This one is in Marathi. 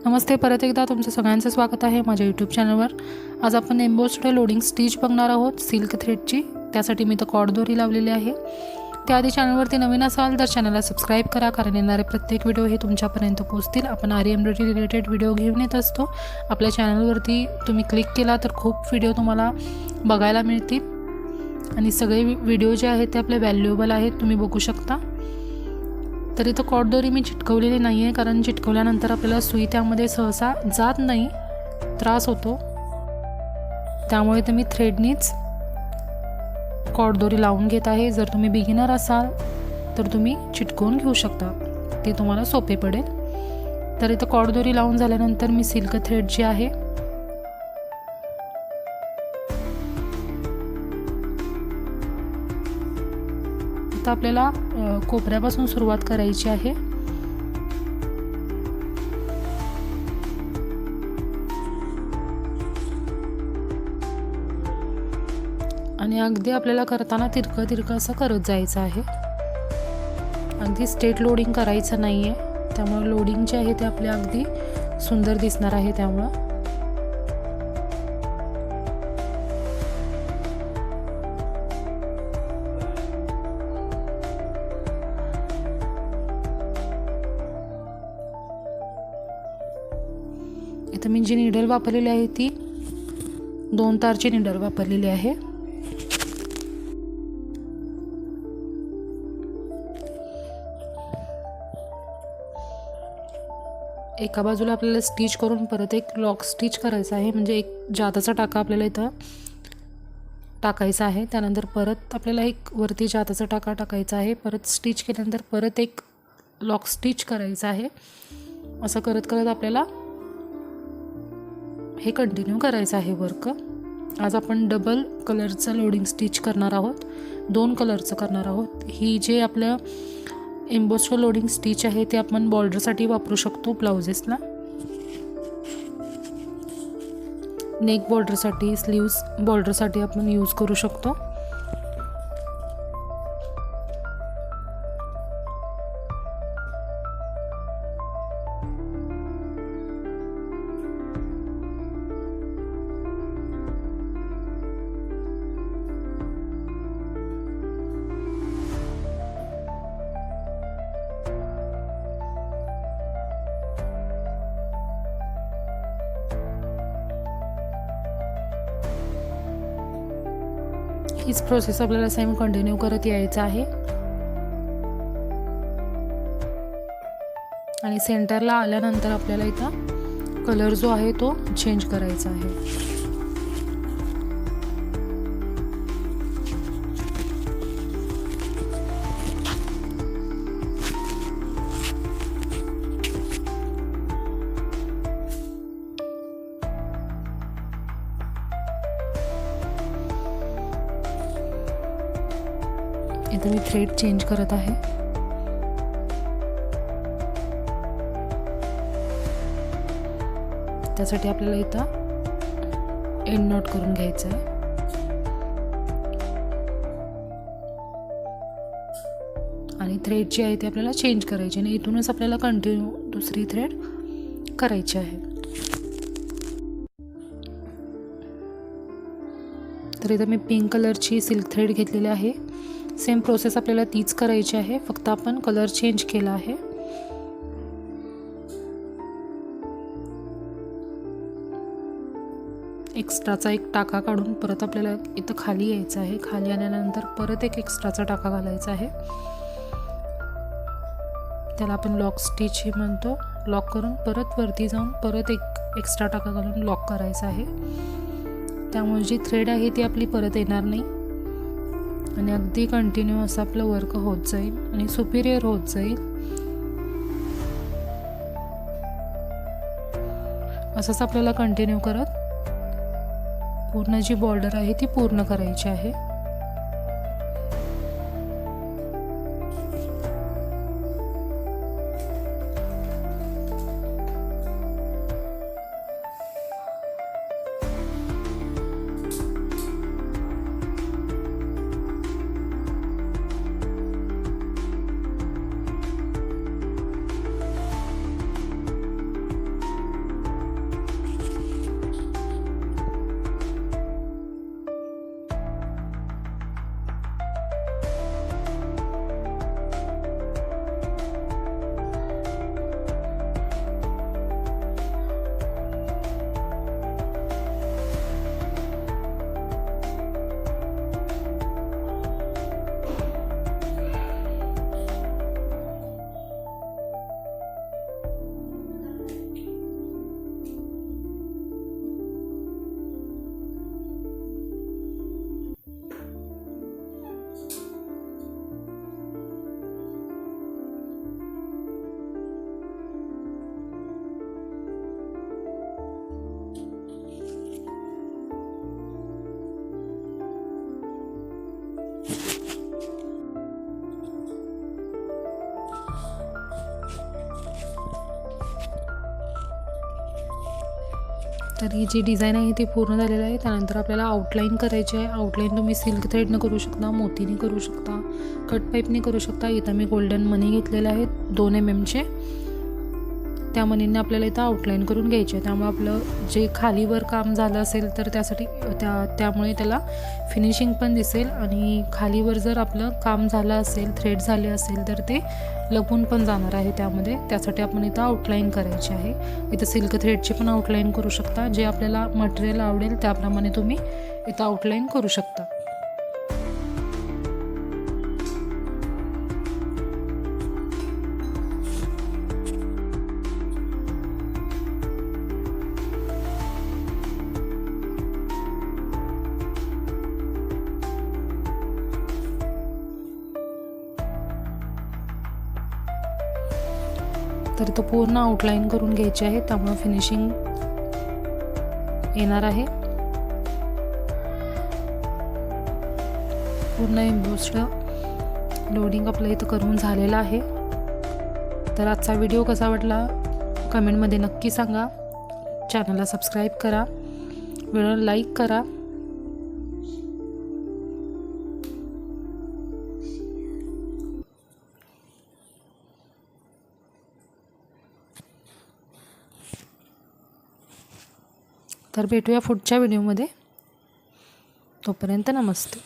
नमस्ते, परत एकदा तुमचं सगळ्यांचं स्वागत आहे माझ्या यूट्यूब चॅनलवर। आज आपण एम्बोस्ड लोडिंग स्टिच बघणार आहोत सिल्क थ्रेडची। त्यासाठी मी कॉर्ड दोरी लावलेली आहे। त्याआधी चॅनलवरती नवीन असाल तर चॅनलला सबस्क्राइब करा, कारण येणारे प्रत्येक व्हिडिओ हे तुमच्यापर्यंत पोहोचतील। आपण आरी एम्ब्रॉयडरी रिलेटेड व्हिडिओ घेऊन येत असतो। आपल्या चॅनलवरती तुम्ही क्लिक केला तर खूप व्हिडिओ तुम्हाला बघायला मिळतील आणि सगळे व्हिडिओ जे आहेत ते आपले व्हॅल्युएबल आहेत, तुम्ही बघू शकता। तर इथं कॉर्ड दोरी मी चिटकवलेली नाही आहे, कारण चिटकवल्यानंतर आपल्याला सुई त्यामध्ये सहसा जात नाही, त्रास होतो। त्यामुळे तर मी थ्रेडनीच कॉर्ड दोरी लावून घेत आहे। जर तुम्ही बिगिनर असाल तर तुम्ही चिटकवून घेऊ शकता, ते तुम्हाला सोपे पडेल। तर इथं कॉर्ड दोरी लावून झाल्यानंतर मी सिल्क थ्रेड जी आहे आता आपल्याला कोपऱ्यापासून सुरुवात करायची आहे। आणि अगदी आपल्याला करताना तिरकं असं करत जायचं आहे। अगदी स्ट्रेट लोडिंग करायचं नाही आहे, त्यामुळे लोडिंग जे आहे ते आपले अगदी सुंदर दिसणार आहे। त्यामुळे इथं मी जी नीडल वापरलेली आहे ती 2 तारची नीडल वापरलेली आहे। एका बाजूला आपल्याला स्टिच करून परत एक लॉक स्टिच करायचा आहे, म्हणजे एक जाताचा टाका आपल्याला इथं टाकायचा आहे। त्यानंतर परत आपल्याला एक वरती जाताचा टाका टाकायचा आहे। परत स्टिच केल्यानंतर परत एक लॉक स्टिच करायचा आहे। असं करत करत आपल्याला हे कंटिन्यू करायचं आहे वर्क। आज आपण डबल कलरचं लोडिंग स्टिच करणार आहोत, 2 कलरचं करणार आहोत। ही जे आपलं एम्बोस्ड लोडिंग स्टिच आहे ते आपण बॉर्डरसाठी वापरू शकतो, ब्लाउजेसला, नेक बॉर्डरसाठी, स्लीव्स बॉर्डरसाठी आपण यूज करू शकतो। हीच प्रोसेस आपल्याला सेम कंटिन्यू करत यायचं आहे। आणि सेंटरला आल्यानंतर आपल्याला इथं कलर जो आहे तो चेंज करायचा आहे। इथं मी थ्रेड चेंज करत आहे। त्यासाठी आपल्याला इथं एंड नॉट करून घ्यायचं आहे। आणि थ्रेड जी आहे ती आपल्याला चेंज करायची आणि इथूनच आपल्याला कंटिन्यू दुसरी थ्रेड करायची आहे। तर इथं मी पिंक कलरची सिल्क थ्रेड घेतलेली आहे। सेम प्रोसेस आपल्याला तीच करायची आहे, फक्त आपण कलर चेंज केला आहे। एक्स्ट्राचा एक टाका काढून परत आपल्याला इथं खाली यायचं आहे। खाली आल्यानंतर परत एक एक्स्ट्राचा टाका घालायचा आहे, त्याला आपण लॉक स्टिच हे म्हणतो। लॉक करून परत वरती जाऊन परत एक एक्स्ट्रा टाका घालून लॉक करायचा आहे। त्यामुळे जी थ्रेड आहे ती आपली परत येणार नाही आणि अगदी कंटिन्यू असं आपलं वर्क होत जाईल आणि सुपिरियर होत जाईल। असंच आपल्याला कंटिन्यू करत पूर्ण जी बॉर्डर आहे ती पूर्ण करायची आहे। तर ही जी डिझाईन आहे ती पूर्ण झालेली आहे. त्यानंतर आपल्याला आउटलाईन करायची आहे. आउटलाईन तुम्ही सिल्क थ्रेडनं करू शकता, मोतीने करू शकता, कट पाईपने करू शकता. इथं मी गोल्डन मनी घेतलेले आहेत 2 mm. त्या मनीने आपल्याला इथं आउटलाईन करून घ्यायची आहे. त्यामुळे आपलं जे खालीवर काम झालं असेल तर त्यासाठी त्यामुळे त्याला फिनिशिंग पण दिसेल, आणि खालीवर जर आपलं काम झालं असेल, थ्रेड झाले असेल तर ते लपून पण जाणार आहे त्यासाठी आपण इथं आउटलाईन करायची आहे. इथं सिल्क थ्रेडची पण आउटलाईन करू शकता. जे आपल्याला मटेरियल आवडेल त्याप्रमाणे तुम्ही इथं आउटलाईन करू शकता. तर तो पूर्ण आउटलाईन करून घ्यायची आहे, त्यामुळे फिनिशिंग येणार आहे. पूर्ण एम्बोस्ड लोडिंग आपलं इथं करून झालेलं आहे. तर आजचा व्हिडिओ कसा वाटला कमेंटमध्ये नक्की सांगा. चॅनलला सबस्क्राईब करा, व्हिडिओला लाईक करा. तर भेटूया पुढच्या व्हिडिओमध्ये. तोपर्यंत नमस्ते.